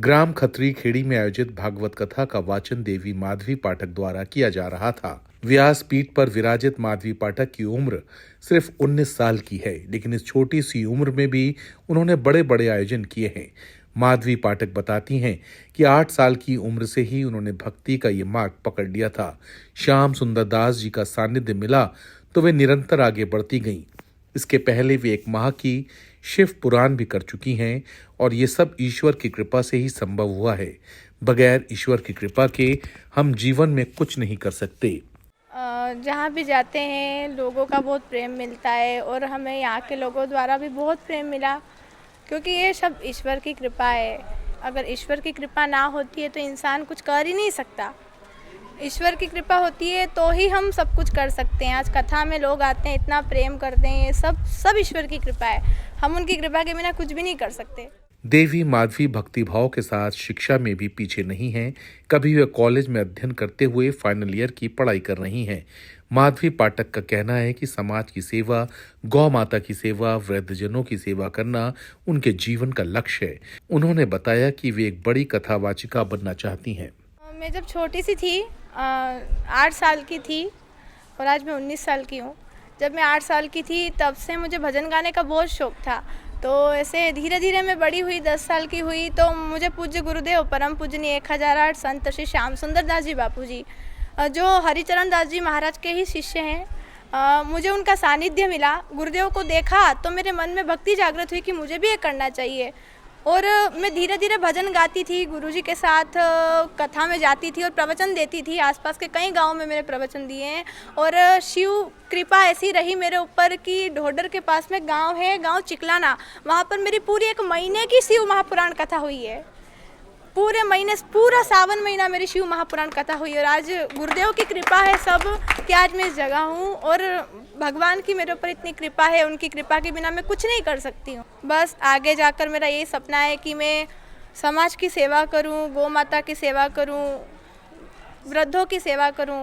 ग्राम खत्री खेड़ी में आयोजित भागवत कथा का वाचन देवी माधवी पाठक द्वारा किया जा रहा था। व्यास पीठ पर विराजित माधवी पाठक की उम्र सिर्फ 19 साल की है, लेकिन इस छोटी सी उम्र में भी उन्होंने बड़े बड़े आयोजन किए हैं। माधवी पाठक बताती हैं कि 8 साल की उम्र से ही उन्होंने भक्ति का ये मार्ग पकड़ लिया था। श्याम सुंदर दास जी का सानिध्य मिला तो वे निरंतर आगे बढ़ती गईं। इसके पहले वे 1 माह की शिव पुराण भी कर चुकी हैं और ये सब ईश्वर की कृपा से ही संभव हुआ है। बगैर ईश्वर की कृपा के हम जीवन में कुछ नहीं कर सकते। जहाँ भी जाते हैं लोगों का बहुत प्रेम मिलता है और हमें यहाँ के लोगों द्वारा भी बहुत प्रेम मिला, क्योंकि ये सब ईश्वर की कृपा है। अगर ईश्वर की कृपा ना होती है तो इंसान कुछ कर ही नहीं सकता। ईश्वर की कृपा होती है तो ही हम सब कुछ कर सकते हैं। आज कथा में लोग आते हैं, इतना प्रेम करते हैं, ये सब ईश्वर की कृपा है। हम उनकी कृपा के बिना कुछ भी नहीं कर सकते। देवी माधवी भक्तिभाव के साथ शिक्षा में भी पीछे नहीं हैं। कभी वे कॉलेज में अध्ययन करते हुए फाइनल ईयर की पढ़ाई कर रही हैं। माधवी पाठक का कहना है कि समाज की सेवा, गौ माता की सेवा, वृद्धजनों की सेवा करना उनके जीवन का लक्ष्य है। उन्होंने बताया कि वे एक बड़ी कथावाचिका बनना चाहती हैं। मैं जब छोटी सी थी, 8 साल की थी और आज मैं 19 साल की हूँ। जब मैं 8 साल की थी तब से मुझे भजन गाने का बहुत शौक़ था। तो ऐसे धीरे धीरे मैं बड़ी हुई, 10 साल की हुई तो मुझे पूज्य गुरुदेव परम पूजनीय 1008 संत श्री श्याम सुंदर दास जी बापू जी, जो हरिचरण दास जी महाराज के ही शिष्य हैं, मुझे उनका सानिध्य मिला। गुरुदेव को देखा तो मेरे मन में भक्ति जागृत हुई कि मुझे भी ये करना चाहिए। और मैं धीरे धीरे भजन गाती थी, गुरुजी के साथ कथा में जाती थी और प्रवचन देती थी। आसपास के कई गांव में मैंने प्रवचन दिए हैं और शिव कृपा ऐसी रही मेरे ऊपर कि ढोडर के पास में गांव है, गांव चिकलाना, वहां पर मेरी पूरी 1 महीने की शिव महापुराण कथा हुई है। पूरे महीने, पूरा सावन महीना मेरी शिव महापुराण कथा हुई। और आज गुरुदेव की कृपा है सब कि आज मैं इस जगह हूँ और भगवान की मेरे ऊपर इतनी कृपा है, उनकी कृपा के बिना मैं कुछ नहीं कर सकती हूँ। बस आगे जाकर मेरा यही सपना है कि मैं समाज की सेवा करूँ, गौ माता की सेवा करूँ, वृद्धों की सेवा करूँ।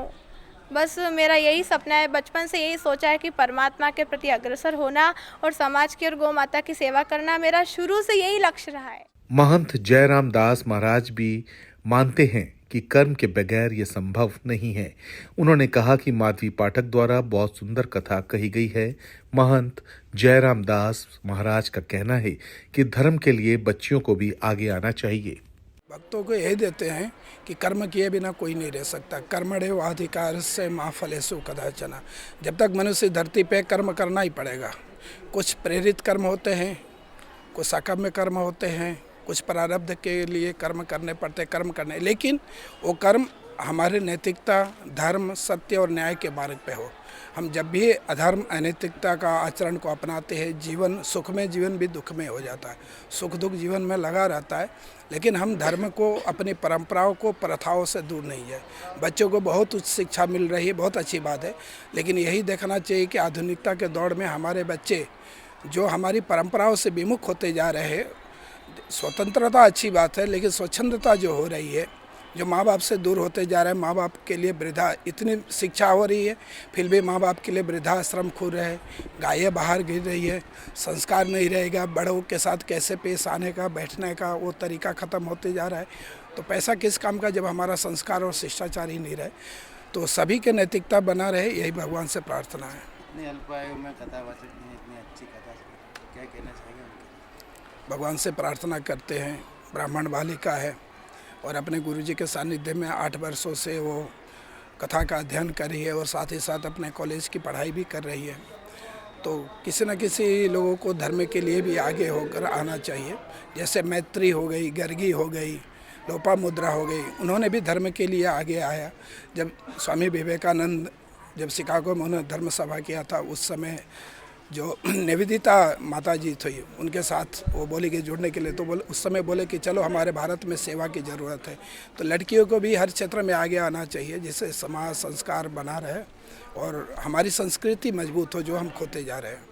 बस मेरा यही सपना है। बचपन से यही सोचा है कि परमात्मा के प्रति अग्रसर होना और समाज की और गौ माता की सेवा करना मेरा शुरू से यही लक्ष्य रहा है। महंत जयराम दास महाराज भी मानते हैं कि कर्म के बगैर ये संभव नहीं है। उन्होंने कहा कि माधवी पाठक द्वारा बहुत सुंदर कथा कही गई है। महंत जयराम दास महाराज का कहना है कि धर्म के लिए बच्चियों को भी आगे आना चाहिए। भक्तों को यही देते हैं कि कर्म किए बिना कोई नहीं रह सकता। कर्मण्येव अधिकारस्ते मा फलेषु कदाचन। जब तक मनुष्य धरती पे कर्म करना ही पड़ेगा। कुछ प्रेरित कर्म होते हैं, कुछ सकाम्य कर्म होते हैं, कुछ प्रारब्ध के लिए कर्म करने पड़ते, कर्म करने, लेकिन वो कर्म हमारे नैतिकता, धर्म, सत्य और न्याय के मार्ग पे हो। हम जब भी अधर्म, अनैतिकता का आचरण को अपनाते हैं, जीवन सुख में, जीवन भी दुख में हो जाता है। सुख दुख जीवन में लगा रहता है, लेकिन हम धर्म को, अपनी परंपराओं को, प्रथाओं से दूर नहीं है। बच्चों को बहुत उच्च शिक्षा मिल रही है, बहुत अच्छी बात है, लेकिन यही देखना चाहिए कि आधुनिकता के दौर में हमारे बच्चे जो हमारी परंपराओं से विमुख होते जा रहे हैं, स्वतंत्रता अच्छी बात है, लेकिन स्वच्छंदता जो हो रही है, जो माँ बाप से दूर होते जा रहे हैं, माँ बाप के लिए वृद्धा, इतनी शिक्षा हो रही है फिर भी माँ बाप के लिए वृद्धाश्रम खुल रहे हैं, गायें बाहर गिर रही है, संस्कार नहीं रहेगा, बड़ों के साथ कैसे पेश आने का, बैठने का वो तरीका ख़त्म होते जा रहा है। तो पैसा किस काम का जब हमारा संस्कार और शिष्टाचार ही नहीं रहे। तो सभी के नैतिकता बना रहे, यही भगवान से प्रार्थना है। इतनी अल्प आयु में कथावाचक ने इतनी अच्छी कथा, क्या कहना चाहिए? भगवान से प्रार्थना करते हैं। ब्राह्मण बालिका है और अपने गुरुजी के सानिध्य में 8 वर्षों से वो कथा का अध्ययन कर रही है और साथ ही साथ अपने कॉलेज की पढ़ाई भी कर रही है। तो किसी न किसी लोगों को धर्म के लिए भी आगे होकर आना चाहिए। जैसे मैत्री हो गई, गर्गी हो गई, लोपामुद्रा हो गई, उन्होंने भी धर्म के लिए आगे आया। जब स्वामी विवेकानंद जब शिकागो में उन्होंने धर्म सभा किया था, उस समय जो निवेदिता माता जी थी, उनके साथ वो बोली कि जुड़ने के लिए, तो उस समय बोले कि चलो हमारे भारत में सेवा की ज़रूरत है। तो लड़कियों को भी हर क्षेत्र में आगे आना चाहिए, जिससे समाज संस्कार बना रहे और हमारी संस्कृति मजबूत हो, जो हम खोते जा रहे हैं।